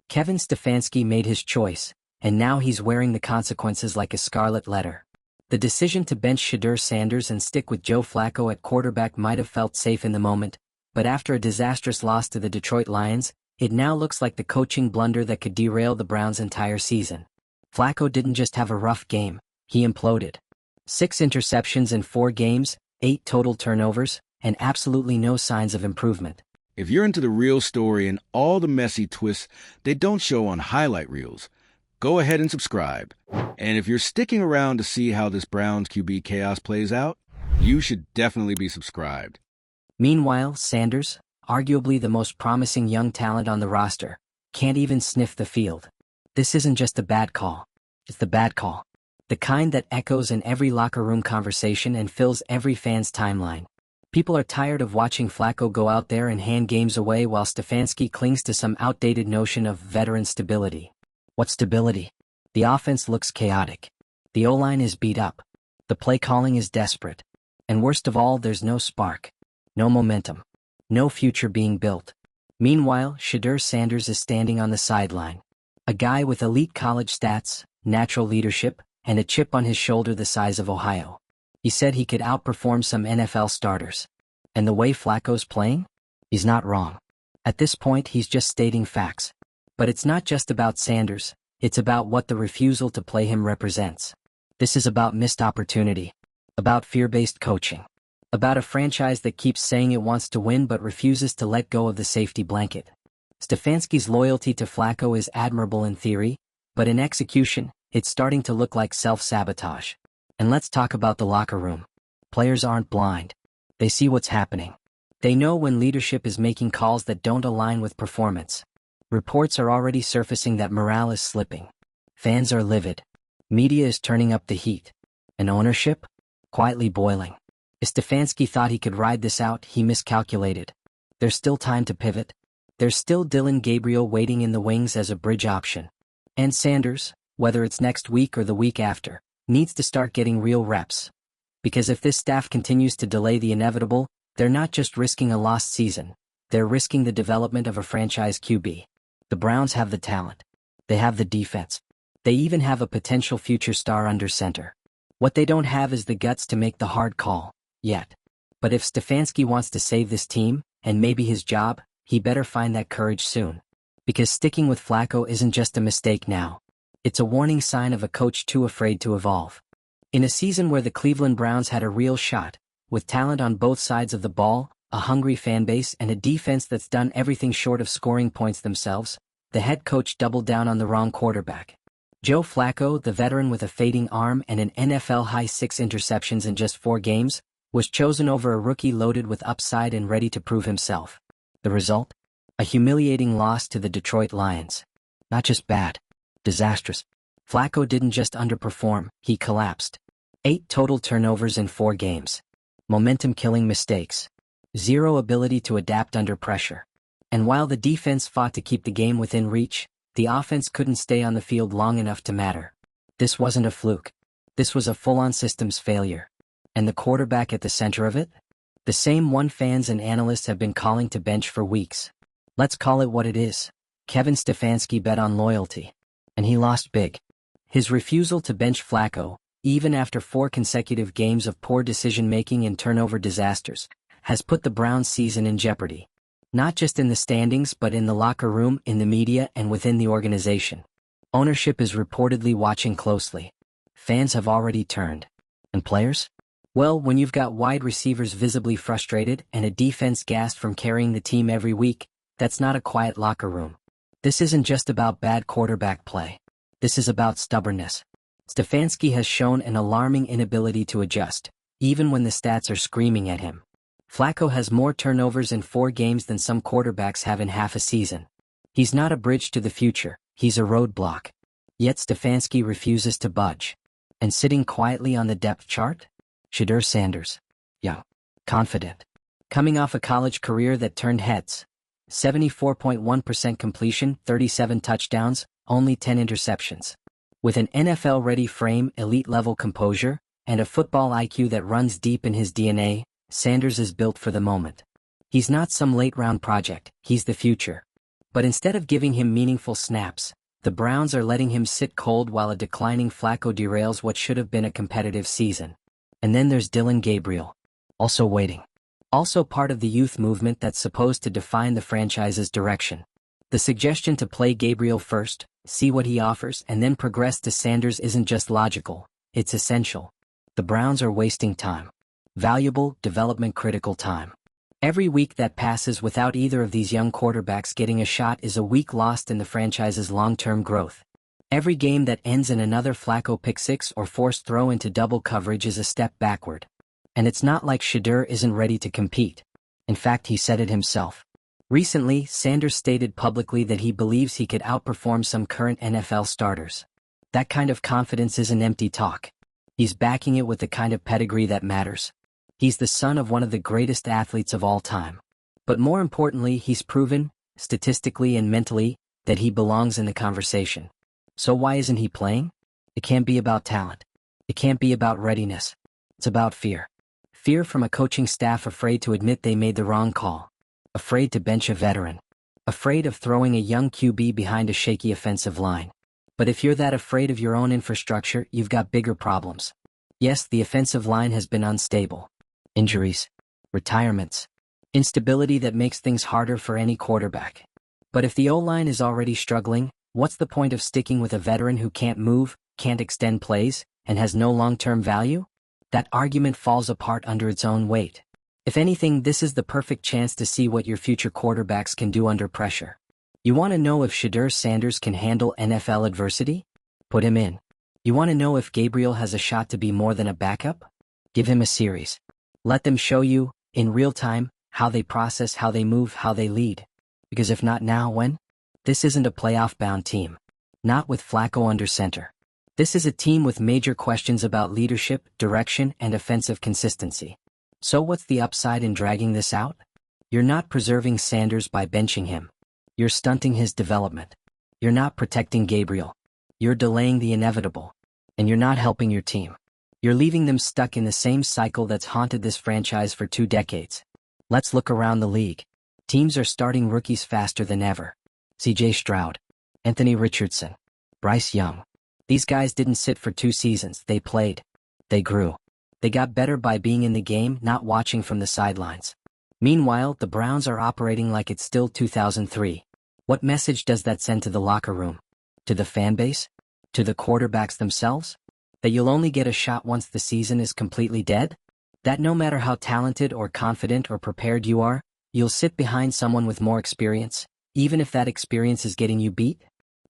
Kevin Stefanski made his choice, and now he's wearing the consequences like a scarlet letter. The decision to bench Shedeur Sanders and stick with Joe Flacco at quarterback might have felt safe in the moment, but after a disastrous loss to the Detroit Lions, it now looks like the coaching blunder that could derail the Browns' entire season. Flacco didn't just have a rough game, he imploded. 6 interceptions in 4 games, 8 total turnovers, and absolutely no signs of improvement. If you're into the real story and all the messy twists they don't show on highlight reels, go ahead and subscribe. And if you're sticking around to see how this Browns QB chaos plays out, you should definitely be subscribed. Meanwhile, Sanders, arguably the most promising young talent on the roster, can't even sniff the field. This isn't just a bad call. It's the bad call. The kind that echoes in every locker room conversation and fills every fan's timeline. People are tired of watching Flacco go out there and hand games away while Stefanski clings to some outdated notion of veteran stability. What stability? The offense looks chaotic. The O-line is beat up. The play calling is desperate. And worst of all, there's no spark. No momentum. No future being built. Meanwhile, Shedeur Sanders is standing on the sideline. A guy with elite college stats, natural leadership, and a chip on his shoulder the size of Ohio. He said he could outperform some NFL starters. And the way Flacco's playing? He's not wrong. At this point, he's just stating facts. But it's not just about Sanders, it's about what the refusal to play him represents. This is about missed opportunity. About fear-based coaching. About a franchise that keeps saying it wants to win but refuses to let go of the safety blanket. Stefanski's loyalty to Flacco is admirable in theory, but in execution, it's starting to look like self-sabotage. And let's talk about the locker room. Players aren't blind. They see what's happening. They know when leadership is making calls that don't align with performance. Reports are already surfacing that morale is slipping. Fans are livid. Media is turning up the heat. And ownership? Quietly boiling. If Stefanski thought he could ride this out, he miscalculated. There's still time to pivot. There's still Dylan Gabriel waiting in the wings as a bridge option. And Sanders, whether it's next week or the week after, needs to start getting real reps. Because if this staff continues to delay the inevitable, they're not just risking a lost season, they're risking the development of a franchise QB. The Browns have the talent. They have the defense. They even have a potential future star under center. What they don't have is the guts to make the hard call, yet. But if Stefanski wants to save this team, and maybe his job, he better find that courage soon. Because sticking with Flacco isn't just a mistake now. It's a warning sign of a coach too afraid to evolve. In a season where the Cleveland Browns had a real shot, with talent on both sides of the ball, a hungry fan base and a defense that's done everything short of scoring points themselves, the head coach doubled down on the wrong quarterback. Joe Flacco, the veteran with a fading arm and an NFL-high 6 interceptions in just 4 games, was chosen over a rookie loaded with upside and ready to prove himself. The result? A humiliating loss to the Detroit Lions. Not just bad. Disastrous. Flacco didn't just underperform, he collapsed. 8 total turnovers in 4 games. Momentum-killing mistakes. 0 ability to adapt under pressure. And while the defense fought to keep the game within reach, the offense couldn't stay on the field long enough to matter. This wasn't a fluke. This was a full-on systems failure. And the quarterback at the center of it? The same one fans and analysts have been calling to bench for weeks. Let's call it what it is. Kevin Stefanski bet on loyalty. And he lost big. His refusal to bench Flacco, even after 4 consecutive games of poor decision-making and turnover disasters, has put the Browns' season in jeopardy. Not just in the standings but in the locker room, in the media, and within the organization. Ownership is reportedly watching closely. Fans have already turned. And players? Well, when you've got wide receivers visibly frustrated and a defense gassed from carrying the team every week, that's not a quiet locker room. This isn't just about bad quarterback play. This is about stubbornness. Stefanski has shown an alarming inability to adjust, even when the stats are screaming at him. Flacco has more turnovers in 4 games than some quarterbacks have in half a season. He's not a bridge to the future, he's a roadblock. Yet Stefanski refuses to budge. And sitting quietly on the depth chart? Shedeur Sanders. Young. Confident. Coming off a college career that turned heads. 74.1% completion, 37 touchdowns, only 10 interceptions. With an NFL-ready frame, elite-level composure, and a football IQ that runs deep in his DNA, Sanders is built for the moment. He's not some late-round project, he's the future. But instead of giving him meaningful snaps, the Browns are letting him sit cold while a declining Flacco derails what should have been a competitive season. And then there's Dillon Gabriel. Also waiting. Also part of the youth movement that's supposed to define the franchise's direction. The suggestion to play Gabriel first, see what he offers, and then progress to Sanders isn't just logical, it's essential. The Browns are wasting time. Valuable, development-critical time. Every week that passes without either of these young quarterbacks getting a shot is a week lost in the franchise's long-term growth. Every game that ends in another Flacco pick-six or forced throw into double coverage is a step backward. And it's not like Shedeur isn't ready to compete. In fact, he said it himself. Recently, Sanders stated publicly that he believes he could outperform some current NFL starters. That kind of confidence isn't empty talk. He's backing it with the kind of pedigree that matters. He's the son of one of the greatest athletes of all time. But more importantly, he's proven, statistically and mentally, that he belongs in the conversation. So why isn't he playing? It can't be about talent. It can't be about readiness. It's about fear. Fear from a coaching staff afraid to admit they made the wrong call. Afraid to bench a veteran. Afraid of throwing a young QB behind a shaky offensive line. But if you're that afraid of your own infrastructure, you've got bigger problems. Yes, the offensive line has been unstable. Injuries, retirements, instability that makes things harder for any quarterback. But if the O-line is already struggling, what's the point of sticking with a veteran who can't move, can't extend plays, and has no long-term value? That argument falls apart under its own weight. If anything, this is the perfect chance to see what your future quarterbacks can do under pressure. You want to know if Shedeur Sanders can handle NFL adversity? Put him in. You want to know if Gabriel has a shot to be more than a backup? Give him a series. Let them show you, in real time, how they process, how they move, how they lead. Because if not now, when? This isn't a playoff-bound team. Not with Flacco under center. This is a team with major questions about leadership, direction, and offensive consistency. So what's the upside in dragging this out? You're not preserving Sanders by benching him. You're stunting his development. You're not protecting Gabriel. You're delaying the inevitable. And you're not helping your team. You're leaving them stuck in the same cycle that's haunted this franchise for 2 decades. Let's look around the league. Teams are starting rookies faster than ever. C.J. Stroud, Anthony Richardson, Bryce Young. These guys didn't sit for 2 seasons, they played. They grew. They got better by being in the game, not watching from the sidelines. Meanwhile, the Browns are operating like it's still 2003. What message does that send to the locker room? To the fan base? To the quarterbacks themselves? That you'll only get a shot once the season is completely dead? That no matter how talented or confident or prepared you are, you'll sit behind someone with more experience, even if that experience is getting you beat?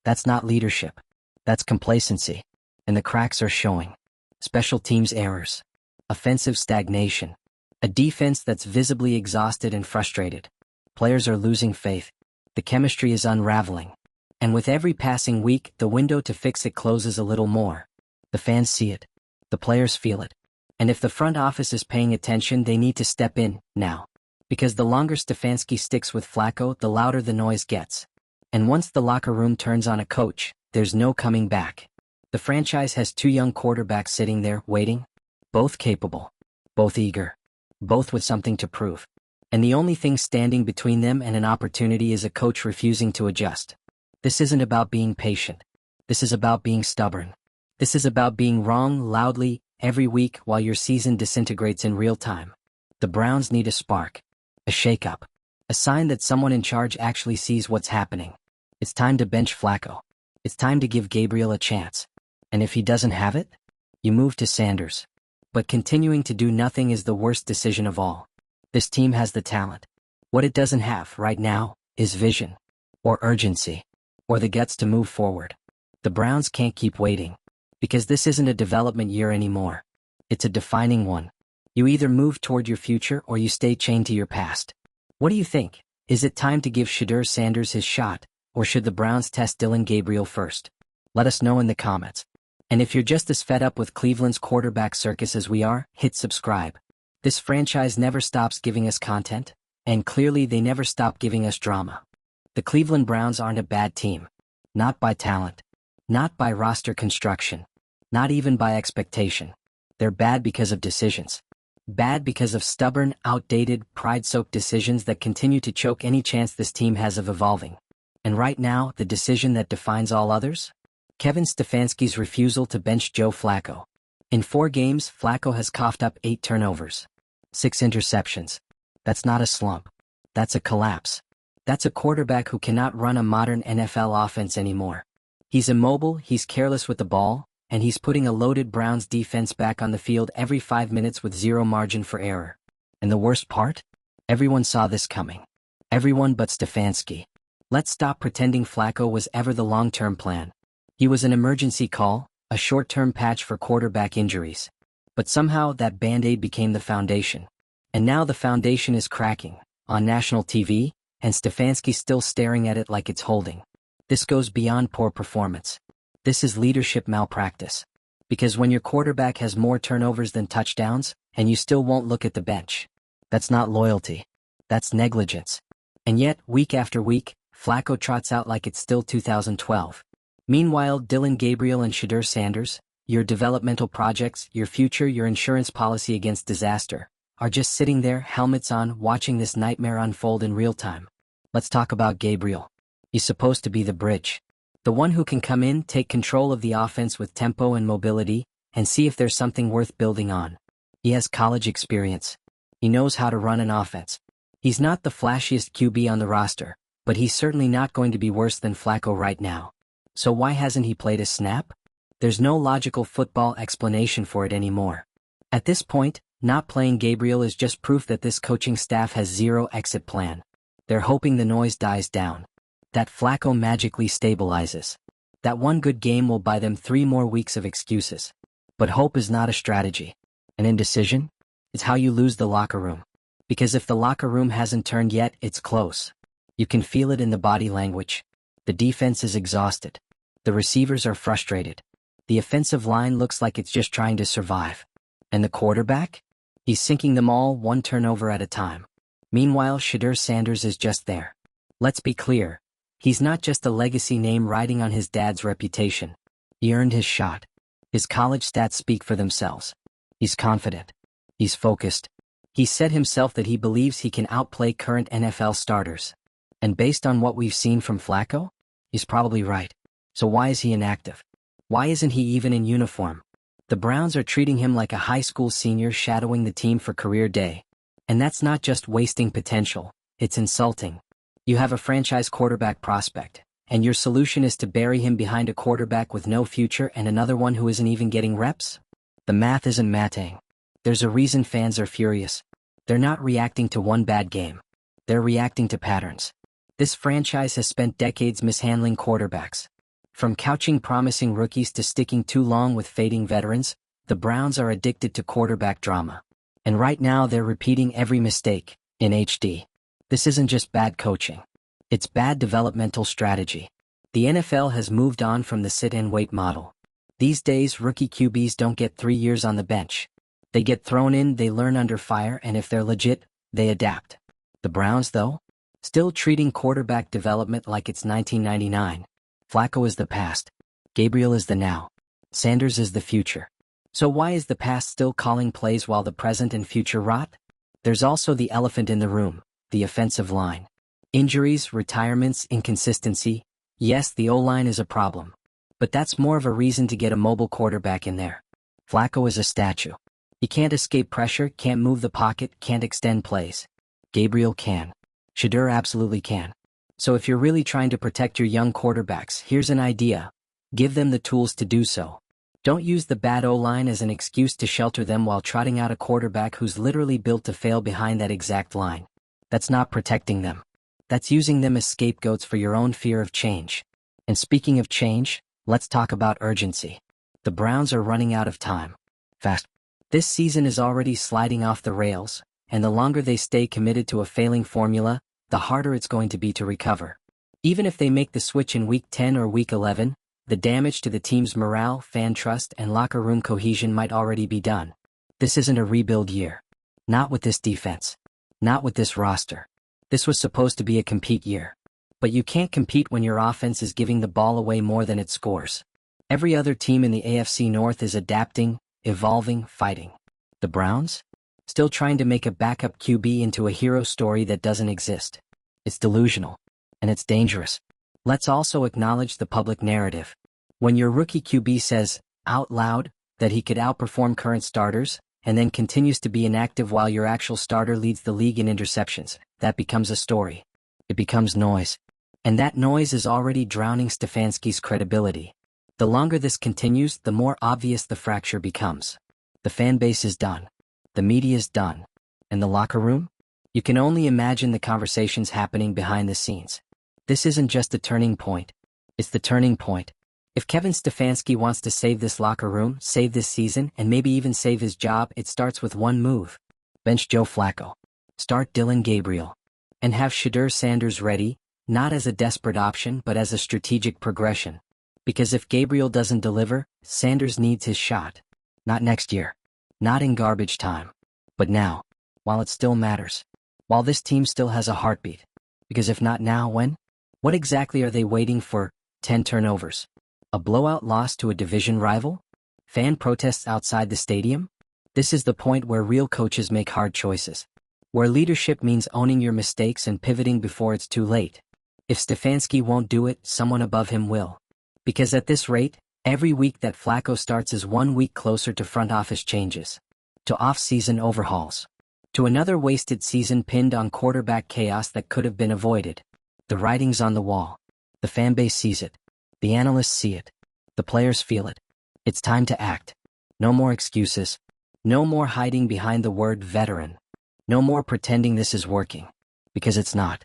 That's not leadership. That's complacency. And the cracks are showing. Special teams errors. Offensive stagnation. A defense that's visibly exhausted and frustrated. Players are losing faith. The chemistry is unraveling. And with every passing week, the window to fix it closes a little more. The fans see it. The players feel it. And if the front office is paying attention, they need to step in, now. Because the longer Stefanski sticks with Flacco, the louder the noise gets. And once the locker room turns on a coach, there's no coming back. The franchise has 2 young quarterbacks sitting there, waiting. Both capable. Both eager. Both with something to prove. And the only thing standing between them and an opportunity is a coach refusing to adjust. This isn't about being patient. This is about being stubborn. This is about being wrong loudly, every week while your season disintegrates in real time. The Browns need a spark. A shakeup. A sign that someone in charge actually sees what's happening. It's time to bench Flacco. It's time to give Gabriel a chance. And if he doesn't have it, you move to Sanders. But continuing to do nothing is the worst decision of all. This team has the talent. What it doesn't have right now is vision. Or urgency. Or the guts to move forward. The Browns can't keep waiting. Because this isn't a development year anymore. It's a defining one. You either move toward your future or you stay chained to your past. What do you think? Is it time to give Shedeur Sanders his shot, or should the Browns test Dillon Gabriel first? Let us know in the comments. And if you're just as fed up with Cleveland's quarterback circus as we are, hit subscribe. This franchise never stops giving us content, and clearly they never stop giving us drama. The Cleveland Browns aren't a bad team. Not by talent. Not by roster construction. Not even by expectation. They're bad because of decisions. Bad because of stubborn, outdated, pride-soaked decisions that continue to choke any chance this team has of evolving. And right now, the decision that defines all others? Kevin Stefanski's refusal to bench Joe Flacco. In 4 games, Flacco has coughed up 8 turnovers, 6 interceptions. That's not a slump. That's a collapse. That's a quarterback who cannot run a modern NFL offense anymore. He's immobile, he's careless with the ball, and he's putting a loaded Browns defense back on the field every 5 minutes with zero margin for error. And the worst part? Everyone saw this coming. Everyone but Stefanski. Let's stop pretending Flacco was ever the long-term plan. He was an emergency call, a short-term patch for quarterback injuries. But somehow that Band-Aid became the foundation. And now the foundation is cracking, on national TV, and Stefanski's still staring at it like it's holding. This goes beyond poor performance. This is leadership malpractice. Because when your quarterback has more turnovers than touchdowns, and you still won't look at the bench, that's not loyalty. That's negligence. And yet, week after week, Flacco trots out like it's still 2012. Meanwhile, Dylan Gabriel and Shedeur Sanders, your developmental projects, your future, your insurance policy against disaster, are just sitting there, helmets on, watching this nightmare unfold in real time. Let's talk about Gabriel. He's supposed to be the bridge. The one who can come in, take control of the offense with tempo and mobility, and see if there's something worth building on. He has college experience. He knows how to run an offense. He's not the flashiest QB on the roster, but he's certainly not going to be worse than Flacco right now. So why hasn't he played a snap? There's no logical football explanation for it anymore. At this point, not playing Gabriel is just proof that this coaching staff has zero exit plan. They're hoping the noise dies down. That Flacco magically stabilizes. That one good game will buy them 3 more weeks of excuses. But hope is not a strategy. An indecision? It's how you lose the locker room. Because if the locker room hasn't turned yet, it's close. You can feel it in the body language. The defense is exhausted. The receivers are frustrated. The offensive line looks like it's just trying to survive. And the quarterback? He's sinking them all 1 turnover at a time. Meanwhile, Shedeur Sanders is just there. Let's be clear. He's not just a legacy name riding on his dad's reputation. He earned his shot. His college stats speak for themselves. He's confident. He's focused. He said himself that he believes he can outplay current NFL starters. And based on what we've seen from Flacco, he's probably right. So why is he inactive? Why isn't he even in uniform? The Browns are treating him like a high school senior shadowing the team for career day. And that's not just wasting potential, it's insulting. You have a franchise quarterback prospect, and your solution is to bury him behind a quarterback with no future and another one who isn't even getting reps? The math isn't matting. There's a reason fans are furious. They're not reacting to one bad game. They're reacting to patterns. This franchise has spent decades mishandling quarterbacks. From couching promising rookies to sticking too long with fading veterans, the Browns are addicted to quarterback drama. And right now they're repeating every mistake, in HD. This isn't just bad coaching. It's bad developmental strategy. The NFL has moved on from the sit-and-wait model. These days, rookie QBs don't get 3 years on the bench. They get thrown in, they learn under fire, and if they're legit, they adapt. The Browns, though? Still treating quarterback development like it's 1999. Flacco is the past. Gabriel is the now. Sanders is the future. So why is the past still calling plays while the present and future rot? There's also the elephant in the room, the offensive line. Injuries, retirements, inconsistency. Yes, the O-line is a problem. But that's more of a reason to get a mobile quarterback in there. Flacco is a statue. He can't escape pressure, can't move the pocket, can't extend plays. Gabriel can. Shedeur absolutely can. So if you're really trying to protect your young quarterbacks, here's an idea. Give them the tools to do so. Don't use the bad O-line as an excuse to shelter them while trotting out a quarterback who's literally built to fail behind that exact line. That's not protecting them. That's using them as scapegoats for your own fear of change. And speaking of change, let's talk about urgency. The Browns are running out of time. Fast. This season is already sliding off the rails, and the longer they stay committed to a failing formula, the harder it's going to be to recover. Even if they make the switch in Week 10 or Week 11, the damage to the team's morale, fan trust, and locker room cohesion might already be done. This isn't a rebuild year. Not with this defense. Not with this roster. This was supposed to be a compete year. But you can't compete when your offense is giving the ball away more than it scores. Every other team in the AFC North is adapting, evolving, fighting. The Browns? Still trying to make a backup QB into a hero story that doesn't exist. It's delusional. And it's dangerous. Let's also acknowledge the public narrative. When your rookie QB says, out loud, that he could outperform current starters, and then continues to be inactive while your actual starter leads the league in interceptions, that becomes a story. It becomes noise. And that noise is already drowning Stefanski's credibility. The longer this continues, the more obvious the fracture becomes. The fan base is done. The media is done. And the locker room? You can only imagine the conversations happening behind the scenes. This isn't just a turning point. It's the turning point. If Kevin Stefanski wants to save this locker room, save this season, and maybe even save his job, it starts with one move. Bench Joe Flacco. Start Dillon Gabriel. And have Shedeur Sanders ready, not as a desperate option but as a strategic progression. Because if Gabriel doesn't deliver, Sanders needs his shot. Not next year. Not in garbage time. But now. While it still matters. While this team still has a heartbeat. Because if not now, when? What exactly are they waiting for? 10 turnovers. A blowout loss to a division rival? Fan protests outside the stadium? This is the point where real coaches make hard choices. Where leadership means owning your mistakes and pivoting before it's too late. If Stefanski won't do it, someone above him will. Because at this rate, every week that Flacco starts is 1 week closer to front office changes. To off-season overhauls. To another wasted season pinned on quarterback chaos that could have been avoided. The writing's on the wall. The fan base sees it. The analysts see it. The players feel it. It's time to act. No more excuses. No more hiding behind the word veteran. No more pretending this is working. Because it's not.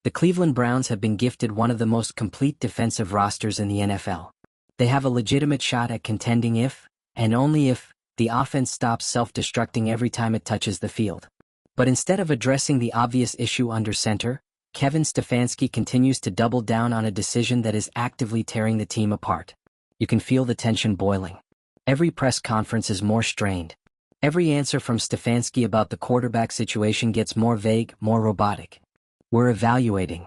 The Cleveland Browns have been gifted one of the most complete defensive rosters in the NFL. They have a legitimate shot at contending if, and only if, the offense stops self-destructing every time it touches the field. But instead of addressing the obvious issue under center, Kevin Stefanski continues to double down on a decision that is actively tearing the team apart. You can feel the tension boiling. Every press conference is more strained. Every answer from Stefanski about the quarterback situation gets more vague, more robotic. We're evaluating.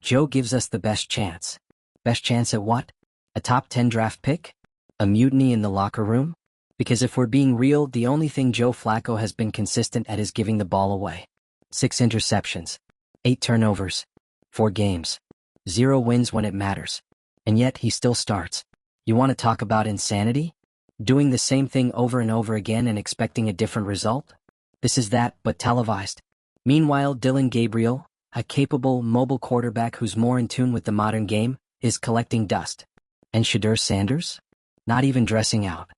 Joe gives us the best chance. Best chance at what? A top 10 draft pick? A mutiny in the locker room? Because if we're being real, the only thing Joe Flacco has been consistent at is giving the ball away. 6 interceptions. 8 turnovers. 4 games. 0 wins when it matters. And yet he still starts. You want to talk about insanity? Doing the same thing over and over again and expecting a different result? This is that, but televised. Meanwhile, Dillon Gabriel, a capable, mobile quarterback who's more in tune with the modern game, is collecting dust. And Shedeur Sanders? Not even dressing out.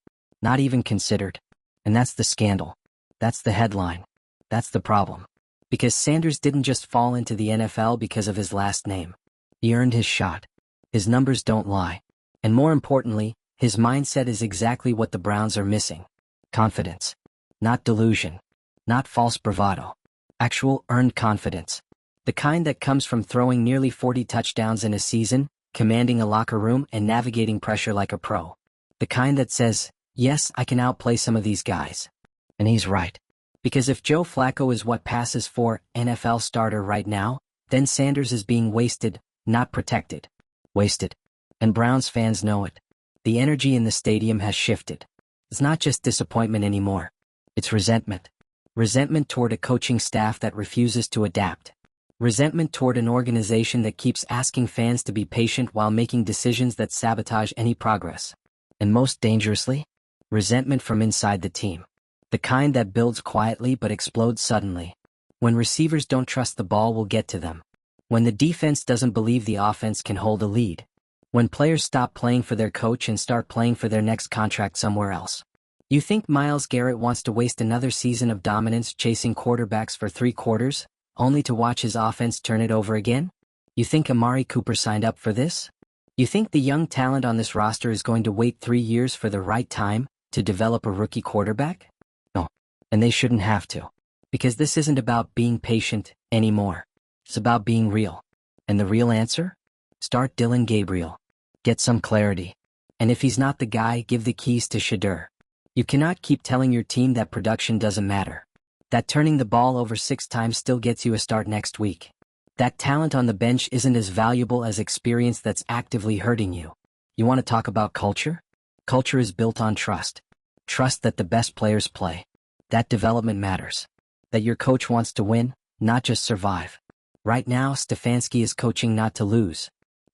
Not even considered. And that's the scandal. That's the headline. That's the problem. Because Sanders didn't just fall into the NFL because of his last name. He earned his shot. His numbers don't lie. And more importantly, his mindset is exactly what the Browns are missing. Confidence. Not delusion. Not false bravado. Actual earned confidence. The kind that comes from throwing nearly 40 touchdowns in a season, commanding a locker room and navigating pressure like a pro. The kind that says, yes, I can outplay some of these guys. And he's right. Because if Joe Flacco is what passes for NFL starter right now, then Sanders is being wasted, not protected. Wasted. And Browns fans know it. The energy in the stadium has shifted. It's not just disappointment anymore. It's resentment. Resentment toward a coaching staff that refuses to adapt. Resentment toward an organization that keeps asking fans to be patient while making decisions that sabotage any progress. And most dangerously, resentment from inside the team. The kind that builds quietly but explodes suddenly. When receivers don't trust the ball will get to them. When the defense doesn't believe the offense can hold a lead. When players stop playing for their coach and start playing for their next contract somewhere else. You think Myles Garrett wants to waste another season of dominance chasing quarterbacks for 3 quarters, only to watch his offense turn it over again? You think Amari Cooper signed up for this? You think the young talent on this roster is going to wait 3 years for the right time to develop a rookie quarterback? No. And they shouldn't have to. Because this isn't about being patient anymore. It's about being real. And the real answer? Start Dillon Gabriel. Get some clarity. And if he's not the guy, give the keys to Shedeur. You cannot keep telling your team that production doesn't matter. That turning the ball over 6 times still gets you a start next week. That talent on the bench isn't as valuable as experience that's actively hurting you. You want to talk about culture? Culture is built on trust. Trust that the best players play. That development matters. That your coach wants to win, not just survive. Right now, Stefanski is coaching not to lose.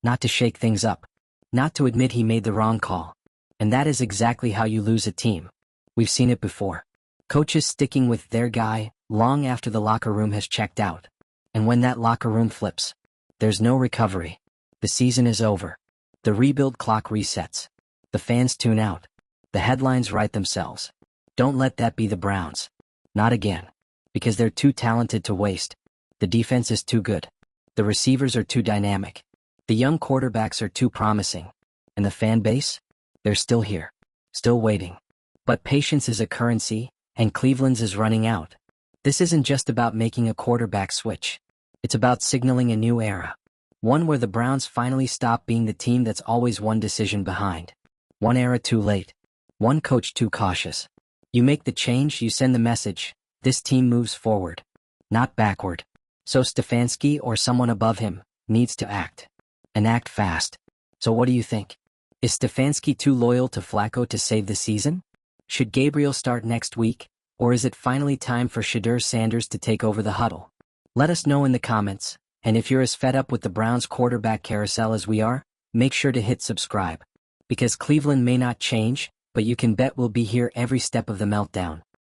not to shake things up, not to admit he made the wrong call. And that is exactly how you lose a team. We've seen it before. Coaches sticking with their guy long after the locker room has checked out. And when that locker room flips, there's no recovery. The season is over. The rebuild clock resets. The fans tune out. The headlines write themselves. Don't let that be the Browns. Not again. Because they're too talented to waste. The defense is too good. The receivers are too dynamic. The young quarterbacks are too promising. And the fan base? They're still here. Still waiting. But patience is a currency, and Cleveland's is running out. This isn't just about making a quarterback switch. It's about signaling a new era. One where the Browns finally stop being the team that's always one decision behind. One era too late. One coach too cautious. You make the change, you send the message. This team moves forward, not backward. So Stefanski or someone above him needs to act. And act fast. So what do you think? Is Stefanski too loyal to Flacco to save the season? Should Gabriel start next week? Or is it finally time for Shedeur Sanders to take over the huddle? Let us know in the comments. And if you're as fed up with the Browns quarterback carousel as we are, make sure to hit subscribe. Because Cleveland may not change, but you can bet we'll be here every step of the meltdown.